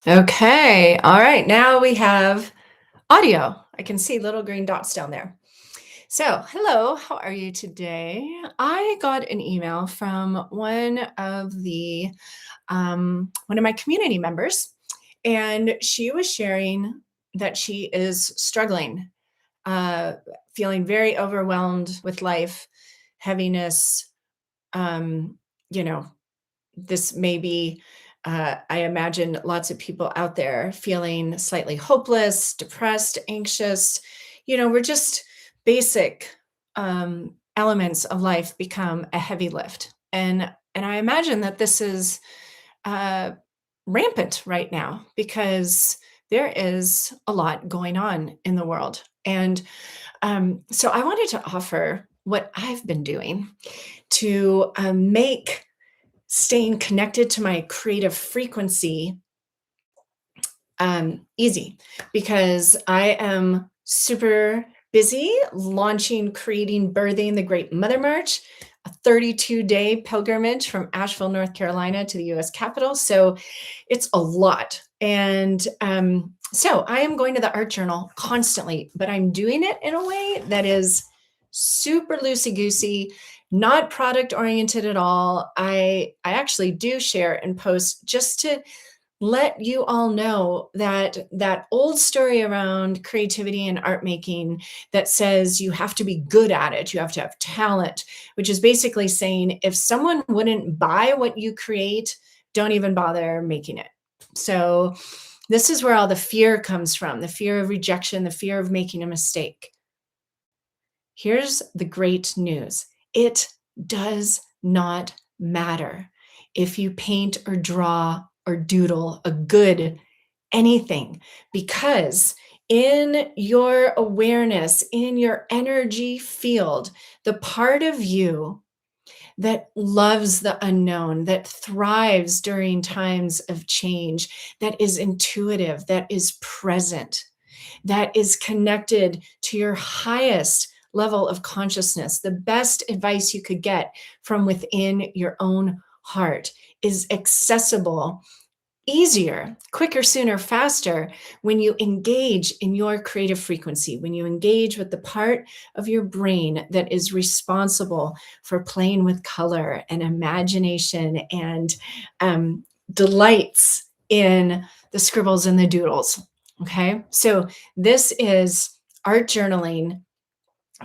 Okay. All right. Now we have audio. I can see little green dots down there. So, hello. How are you today? I got an email from one of my community members, and she was sharing that she is struggling, uh, feeling very overwhelmed with life, heaviness. Um, you know, this may be, I imagine lots of people out there feeling slightly hopeless, depressed, anxious. We're just basic elements of life become a heavy lift. And I imagine that this is uh, rampant right now because there is a lot going on in the world. And so I wanted to offer what I've been doing to make staying connected to my creative frequency easy, because I am super busy launching, creating, birthing the Great Mother March, a 32-day pilgrimage from Asheville, North Carolina to the US Capitol. So it's a lot. And so I am going to the art journal constantly, but I'm doing it in a way that is super loosey goosey, not product oriented at all. I actually do share and post just to let you all know that that old story around creativity and art making that says you have to be good at it, you have to have talent, which is basically saying if someone wouldn't buy what you create, don't even bother making it. So this is where all the fear comes from, the fear of rejection, the fear of making a mistake. Here's the great news. It does not matter if you paint or draw or doodle a good anything, because in your awareness, in your energy field, the part of you that loves the unknown, that thrives during times of change, that is intuitive, that is present, that is connected to your highest level of consciousness. The best advice you could get from within your own heart is accessible easier, quicker, sooner, faster when you engage in your creative frequency, when you engage with the part of your brain that is responsible for playing with color and imagination and delights in the scribbles and the doodles. Okay, so this is art journaling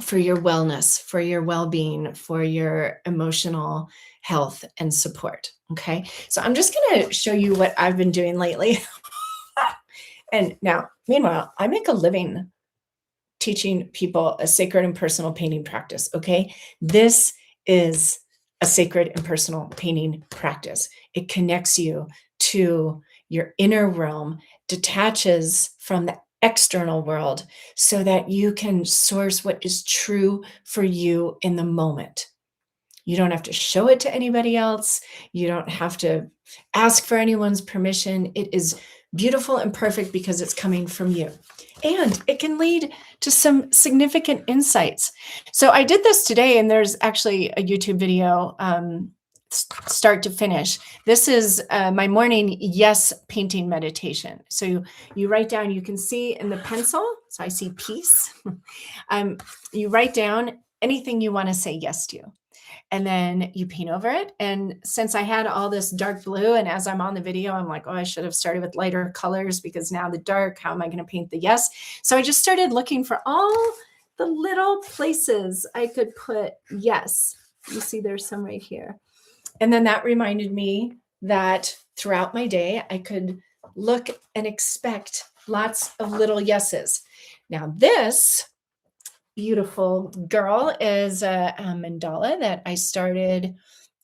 for your wellness, for your well being, for your emotional health and support. Okay. So I'm just going to show you what I've been doing lately. And now, meanwhile, I make a living teaching people a sacred and personal painting practice. Okay. This is a sacred and personal painting practice. It connects you to your inner realm, detaches from the external world so that you can source what is true for you in the moment. You don't have to show it to anybody else. You don't have to ask for anyone's permission. It is beautiful and perfect because it's coming from you. And it can lead to some significant insights. So I did this today, and there's actually a YouTube video, start to finish. This is my morning yes painting meditation. So you write down, you can see in the pencil, so I see peace. You write down anything you want to say yes to, and then you paint over it. And since I had all this dark blue, and as I'm on the video, I'm like, oh, I should have started with lighter colors because now the dark, how am I going to paint the yes? So I just started looking for all the little places I could put yes. You see there's some right here. And then that reminded me that throughout my day, I could look and expect lots of little yeses. Now, this beautiful girl is a mandala that I started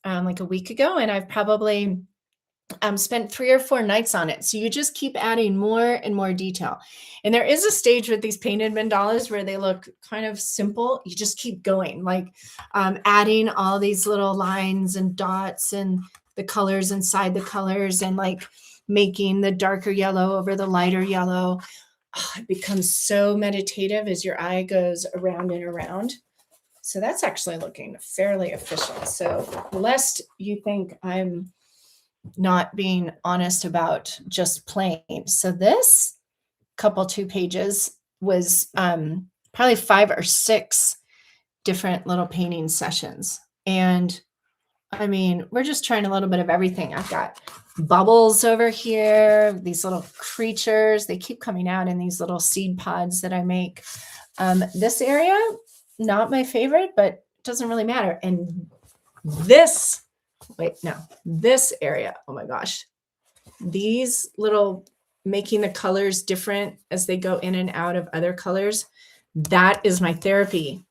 like a week ago, and I've probably spent 3 or 4 nights on it. So you just keep adding more and more detail. And there is a stage with these painted mandalas where they look kind of simple. You just keep going, like adding all these little lines and dots and the colors inside the colors, and like making the darker yellow over the lighter yellow. It becomes so meditative as your eye goes around and around. So that's actually looking fairly official. So lest you think I'm not being honest about just playing. So this couple 2 pages was probably 5 or 6 different little painting sessions. And I mean, we're just trying a little bit of everything. I've got bubbles over here, these little creatures. They keep coming out in these little seed pods that I make. This area, not my favorite, but it doesn't really matter. And this, this area, oh my gosh, these little making the colors different as they go in and out of other colors, that is my therapy.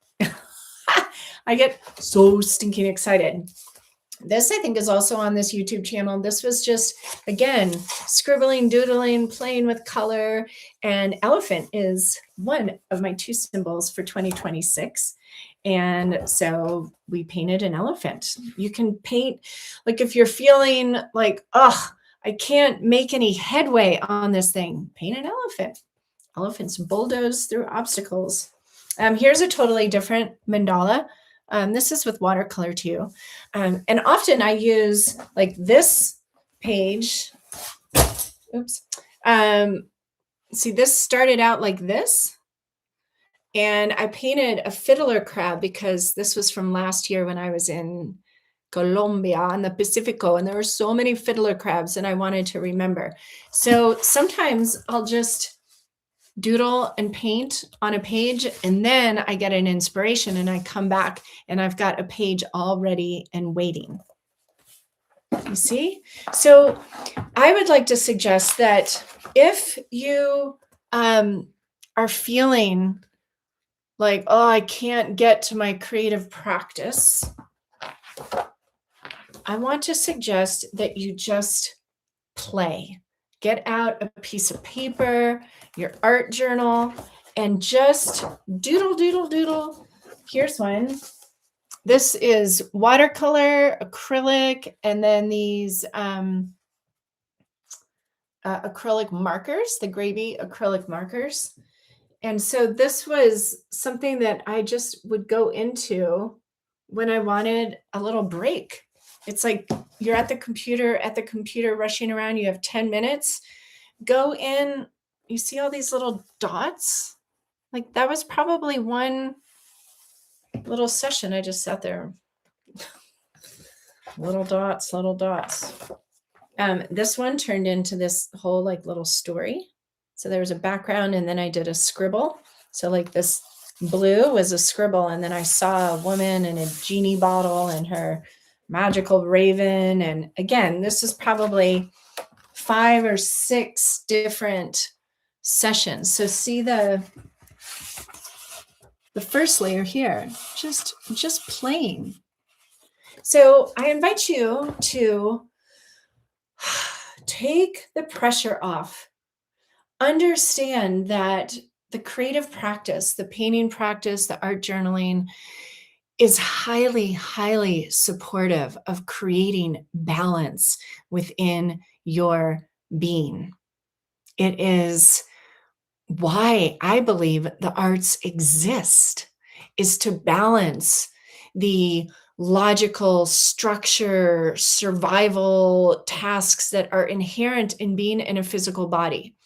I get so stinking excited. This, I think, is also on this YouTube channel. This was just, again, scribbling, doodling, playing with color. And elephant is one of my 2 symbols for 2026. And so we painted an elephant. You can paint, like if you're feeling like, oh, I can't make any headway on this thing, paint an elephant. Elephants bulldoze through obstacles. Here's a totally different mandala. This is with watercolor too. And often I use like this page. Oops. See, this started out like this. And I painted a fiddler crab because this was from last year when I was in Colombia on the Pacifico, and there were so many fiddler crabs and I wanted to remember. So sometimes I'll just doodle and paint on a page, and then I get an inspiration and I come back and I've got a page all ready and waiting. You see? So I would like to suggest that if you are feeling like, oh, I can't get to my creative practice, I want to suggest that you just play. Get out a piece of paper, your art journal, and just doodle, doodle, doodle. Here's one. This is watercolor, acrylic, and then these acrylic markers, the gravy acrylic markers. And so this was something that I just would go into when I wanted a little break. It's like you're at the computer, rushing around. You have 10 minutes. Go in. You see all these little dots? Like that was probably one little session. I just sat there. Little dots, little dots. This one turned into this whole like little story. So there was a background and then I did a scribble. So like this blue was a scribble, and then I saw a woman in a genie bottle and her magical raven. And again, this is probably 5 or 6 different sessions. So see the first layer here, just playing. So I invite you to take the pressure off. Understand that the creative practice, the painting practice, the art journaling is highly, highly supportive of creating balance within your being. It is why I believe the arts exist, is to balance the logical structure, survival tasks that are inherent in being in a physical body.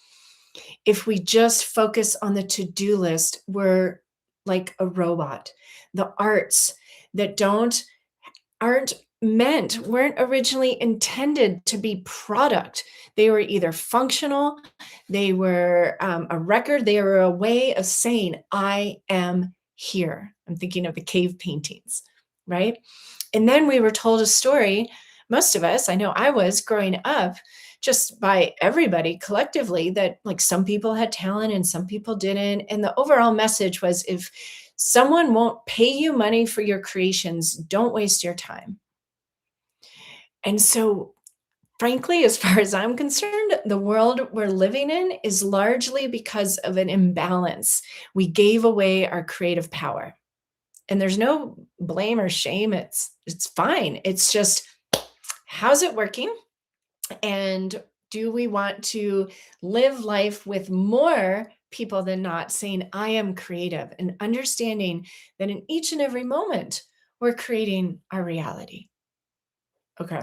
If we just focus on the to-do list, we're like a robot. The arts that weren't originally intended to be product. They were either functional, they were a record, they were a way of saying, I am here. I'm thinking of the cave paintings, right? And then we were told a story, most of us, I know I was growing up, just by everybody collectively, that like some people had talent and some people didn't. And the overall message was, if someone won't pay you money for your creations, don't waste your time. And so, frankly, as far as I'm concerned, the world we're living in is largely because of an imbalance. We gave away our creative power. And there's no blame or shame. It's fine. It's just, how's it working? And do we want to live life with more people than not saying, I am creative, and understanding that in each and every moment, we're creating our reality. Okay.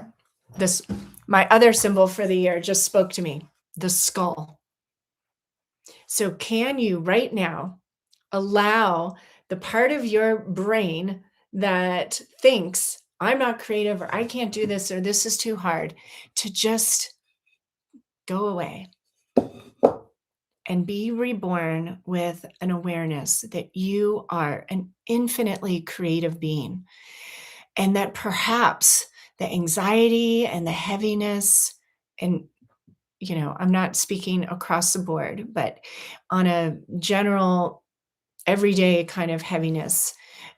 This, my other symbol for the year just spoke to me, the skull. So can you right now allow the part of your brain that thinks I'm not creative or I can't do this or this is too hard to just go away and be reborn with an awareness that you are an infinitely creative being, and that perhaps the anxiety and the heaviness, and I'm not speaking across the board, but on a general everyday kind of heaviness,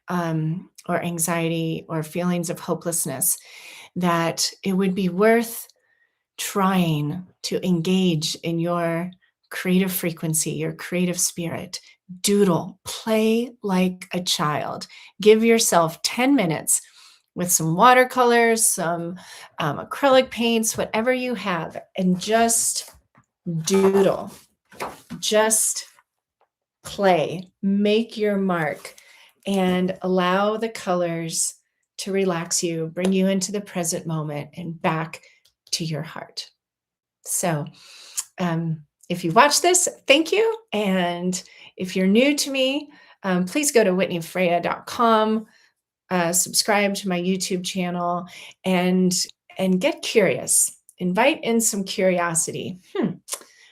or anxiety or feelings of hopelessness, that it would be worth trying to engage in your creative frequency, your creative spirit. Doodle, play like a child. Give yourself 10 minutes with some watercolors, some acrylic paints, whatever you have, and just doodle. Just play, make your mark, and allow the colors to relax you, bring you into the present moment and back to your heart. So, if you watch this, thank you. And if you're new to me, please go to whitneyfreya.com, subscribe to my YouTube channel, and get curious. Invite in some curiosity.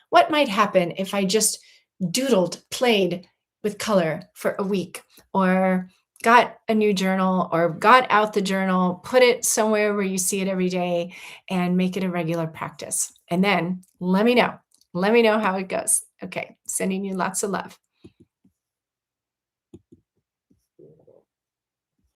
What might happen if I just doodled, played with color for a week, or got a new journal, or got out the journal, put it somewhere where you see it every day, and make it a regular practice. And then let me know. Let me know how it goes. Okay, sending you lots of love.